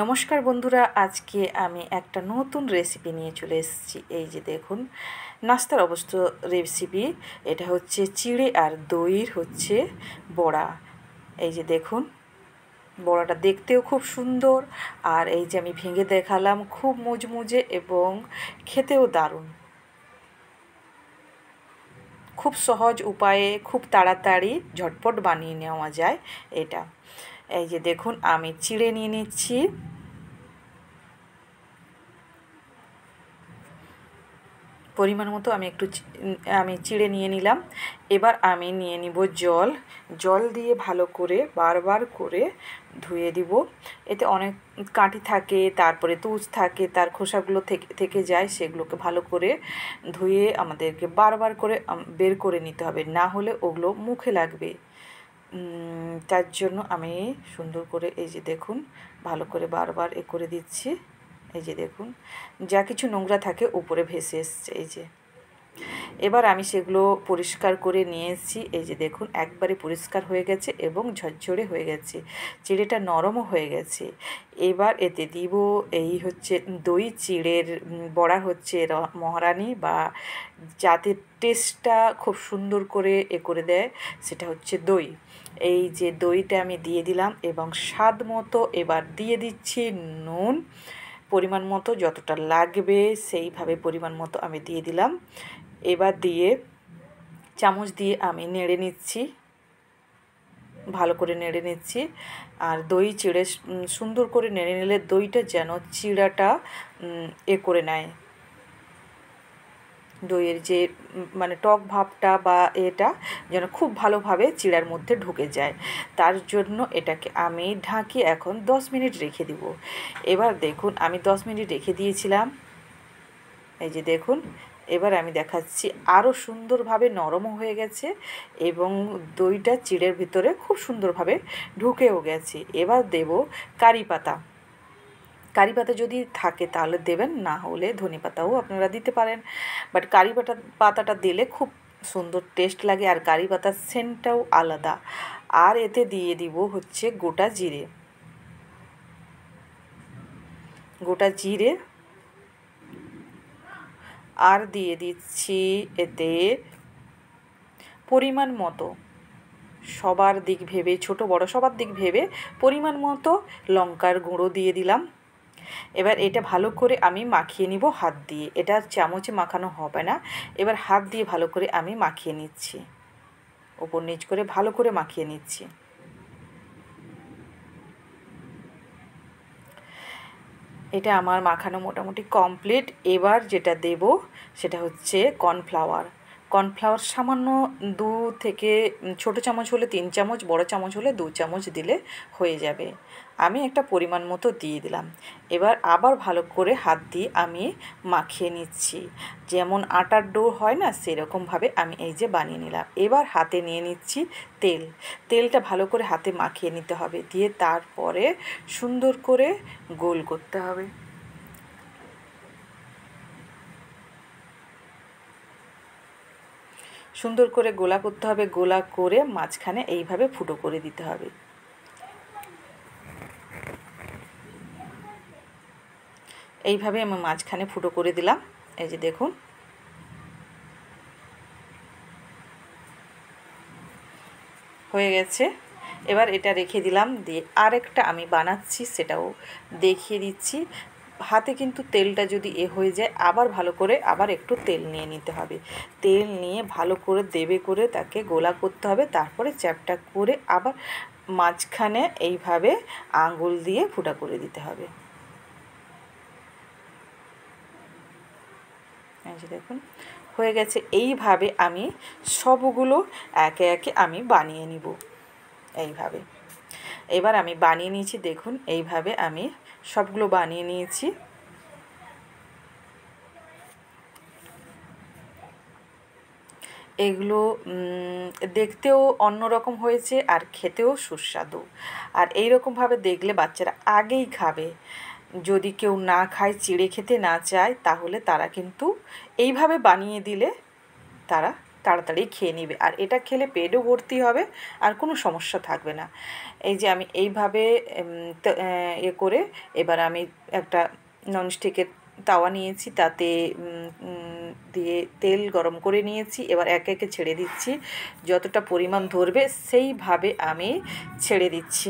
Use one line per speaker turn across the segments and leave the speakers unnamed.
নমস্কার বন্ধুরা, আজকে আমি একটা নতুন রেসিপি নিয়ে চলে এসেছি। এই যে দেখুন, নাস্তার অবস্থ রেসিপি। এটা হচ্ছে চিড়ে আর দইয়ের হচ্ছে বড়া। এই যে দেখুন, বড়াটা দেখতেও খুব সুন্দর, আর এই যে আমি ভেঙে দেখালাম, খুব মুচমুচে এবং খেতেও দারুণ। খুব সহজ উপায়ে খুব তাড়াতাড়ি ঝটপট বানিয়ে নেওয়া যায় এটা। এই যে দেখুন, আমি চিড়ে নিয়ে নিচ্ছি। পরিমাণ মতো আমি চিড়ে নিয়ে নিলাম। এবার আমি নিয়ে নিব জল দিয়ে ভালো করে বারবার করে ধুয়ে দিব। এতে অনেক কাঁটি থাকে, তারপরে তুষ থাকে, তার খোসাগুলো থেকে যায়, সেগুলোকে ভালো করে ধুয়ে আমাদেরকে বারবার করে বের করে নিতে হবে, না হলে ওগুলো মুখে লাগবে। তার জন্য আমি সুন্দর করে এই যে দেখুন, ভালো করে বারবার করে দিচ্ছি। এই যে দেখুন, যা কিছু নোংরা থাকে উপরে ভেসে এসছে। এই যে এবার আমি সেগুলো পরিষ্কার করে নিয়ে এসেছি। এই যে দেখুন, একবারে পরিষ্কার হয়ে গেছে এবং ঝরঝরে হয়ে গেছে, চিড়েটা নরমও হয়ে গেছে। এবার এতে দিব এই হচ্ছে দই। চিড়ের বড়া হচ্ছে মহারানী, বা যাতে টেস্টটা খুব সুন্দর করে করে দেয়, সেটা হচ্ছে দই। এই যে দইটা আমি দিয়ে দিলাম এবং স্বাদ মতো এবার দিয়ে দিচ্ছি নুন। পরিমাণ মতো যতটা লাগবে সেইভাবে পরিমাণ মতো আমি দিয়ে দিলাম। এবার চামচ দিয়ে আমি নেড়ে নিচ্ছি, ভালো করে নেড়ে নিচ্ছি। আর দই চিড়ে সুন্দর করে নেড়ে নিলে দইটা যেন চিড়াটা করে নেয়, দইয়ের যে মানে টক ভাবটা বা এটা যেন খুব ভালোভাবে চিড়ার মধ্যে ঢুকে যায়। তার জন্য এটাকে আমি ঢাকি এখন 10 মিনিট রেখে দিব। এবার দেখুন, আমি 10 মিনিট রেখে দিয়েছিলাম। এই যে দেখুন, এবার আমি দেখাচ্ছি আরও সুন্দরভাবে নরমও হয়ে গেছে এবং দইটা চিড়ের ভিতরে খুব সুন্দরভাবে ঢুকেও গেছে। এবার দেব কারি পাতা। কারি পাতা যদি থাকে তাহলে দেবেন, না হলে ধনে পাতাও আপনারা দিতে পারেন। বাট কারি পাতাটা দিলে খুব সুন্দর টেস্ট লাগে, আর কারি পাতার সেন্টটাও আলাদা। আর এতে দিয়ে দিব হচ্ছে গোটা জিরে, আর দিয়ে দিচ্ছি এতে পরিমাণ মতো, সবার দিক ভেবে, ছোট বড় সবার দিক ভেবে পরিমাণ মতো লঙ্কার গুঁড়ো দিয়ে দিলাম। এবার এটা ভালো করে আমি মাখিয়ে নিব হাত দিয়ে। এটা চামচে মাখানো হবে না, এবার হাত দিয়ে ভালো করে আমি মাখিয়ে নিচ্ছি, ওপর নিচ করে ভালো করে মাখিয়ে নিচ্ছি। এটা আমার মাখানো মোটামুটি কমপ্লিট। এবার যেটা দেব সেটা হচ্ছে কর্নফ্লাওয়ার সামান্য 2 থেকে ছোটো চামচ হলে 3 চামচ, বড় চামচ হলে 2 চামচ দিলে হয়ে যাবে। আমি একটা পরিমাণ মতো দিয়ে দিলাম। এবার আবার ভালো করে হাত দিয়ে আমি মাখিয়ে নিচ্ছি, যেমন আটার ডো হয় না, সেরকমভাবে আমি এই যে বানিয়ে নিলাম। এবার হাতে নিয়ে নিচ্ছি তেলটা ভালো করে হাতে মাখিয়ে নিতে হবে, দিয়ে তারপরে সুন্দর করে গোল করতে হবে। সুন্দর করে গোলা করতে হবে, গোলা করে মাঝখানে এইভাবে ফুটো করে দিতে হবে। এইভাবে আমি মাঝখানে ফুটো করে দিলাম। এই যে দেখুন, হয়ে গেছে। এবার এটা রেখে দিলাম, দিয়ে আরেকটা আমি বানাচ্ছি, সেটাও দেখিয়ে দিচ্ছি। হাতে কিন্তু তেলটা যদি হয়ে যায়, আবার ভালো করে আবার একটু তেল নিয়ে নিতে হবে। তেল নিয়ে ভালো করে দেবে করে তাকে গোলা করতে হবে, তারপরে চ্যাপটা করে আবার মাঝখানে এইভাবে আঙুল দিয়ে ফুটা করে দিতে হবে। এই যে দেখুন, হয়ে গেছে। এইভাবে আমি সবগুলো একে একে আমি বানিয়ে নিব এইভাবে। এবার আমি বানিয়ে নিয়েছি, দেখুন এইভাবে আমি সবগুলো বানিয়ে নিয়েছি। এগুলো দেখতেও অন্যরকম হয়েছে আর খেতেও সুস্বাদু। আর এই রকমভাবে দেখলে বাচ্চারা আগেই খাবে। যদি কেউ না খায়, চিড়ে খেতে না চায়, তাহলে তারা কিন্তু এইভাবে বানিয়ে দিলে তারা তাড়াতাড়ি খেয়ে নিবে, আর এটা খেলে পেটও ভর্তি হবে আর কোনো সমস্যা থাকবে না। এই যে আমি এইভাবে করে এবার আমি একটা ননস্টিকের তাওয়া নিয়েছি, তাতে দিয়ে তেল গরম করে নিয়েছি। এবার একে একে ছেড়ে দিচ্ছি, যতটা পরিমাণ ধরবে সেইভাবে আমি ছেড়ে দিচ্ছি।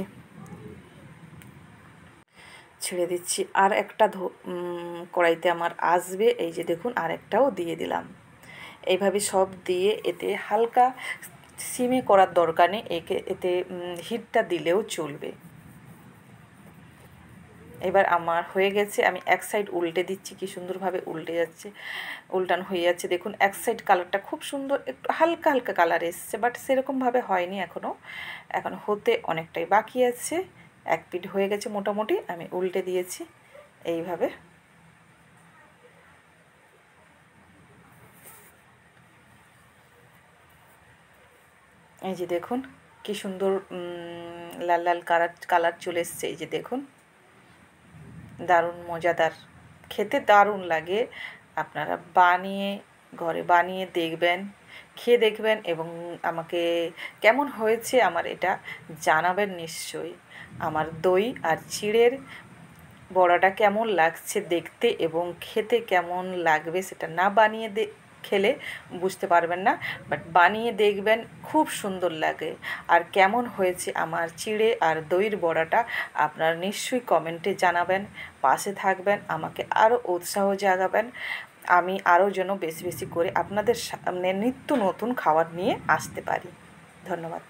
আর একটা কড়াইতে আমার আসবে, এই যে দেখুন আর একটাও দিয়ে দিলাম। এইভাবে সব দিয়ে এতে হালকা সিমে করার দরকার নেই, এতে হিটটা দিলেও চলবে। এবার আমার হয়ে গেছে, আমি এক সাইড উল্টে দিচ্ছি, কি সুন্দরভাবে উল্টে যাচ্ছে, উল্টানো হয়ে যাচ্ছে। দেখুন এক সাইড কালারটা খুব সুন্দর, একটু হালকা হালকা কালার এসছে, বাট সেরকমভাবে হয়নি এখনও, এখন হতে অনেকটাই বাকি আছে। এক পিঠ হয়ে গেছে মোটামুটি, আমি উল্টে দিয়েছি এইভাবে। এই যে দেখুন কি সুন্দর লাল লাল কালার চলে এসছে, এই যে দেখুন দারুণ মজাদার, খেতে দারুণ লাগে। আপনারা ঘরে বানিয়ে দেখবেন, খেয়ে দেখবেন এবং আমাকে কেমন হয়েছে আমার এটা জানাবেন নিশ্চয়ই। আমার দই আর চিড়ের বড়াটা কেমন লাগছে দেখতে এবং খেতে কেমন লাগবে সেটা না বানিয়ে খেলে বুঝতে পারবেন না, বাট বানিয়ে দেখবেন, খুব সুন্দর লাগে। আর কেমন হয়েছে আমার চিড়ে আর দইয়ের বড়াটা আপনারা নিশ্চয়ই কমেন্টে জানাবেন, পাশে থাকবেন, আমাকে আরও উৎসাহ জাগাবেন, আমি আরও যেন বেশি বেশি করে আপনাদের সামনে নিত্য নতুন খাবার নিয়ে আসতে পারি। ধন্যবাদ।